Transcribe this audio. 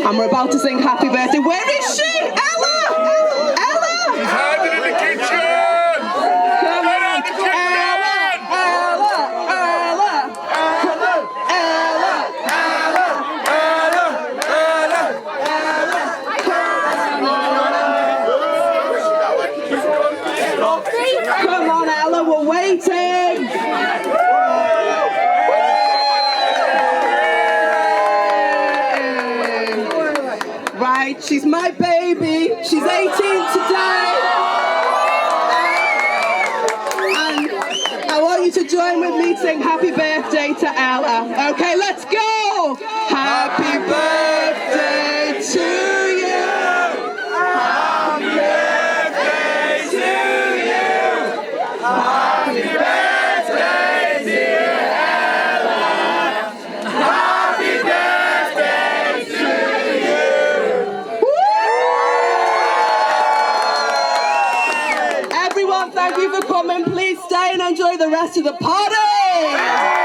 And we're about to sing happy birthday. Where is she? Ella! Ella! She's hiding in the kitchen! Come on! Ella! Ella! Ella! Ella! Come on, Ella, we're waiting! Right, she's my baby. She's 18 today. And I want you to join with me to sing happy birthday to Ella. Okay, let's go! Happy birthday to you! Happy birthday to you! Happy birthday, dear Ella! Happy birthday to you! Everyone, thank you for coming. Please stay and enjoy the rest of the party!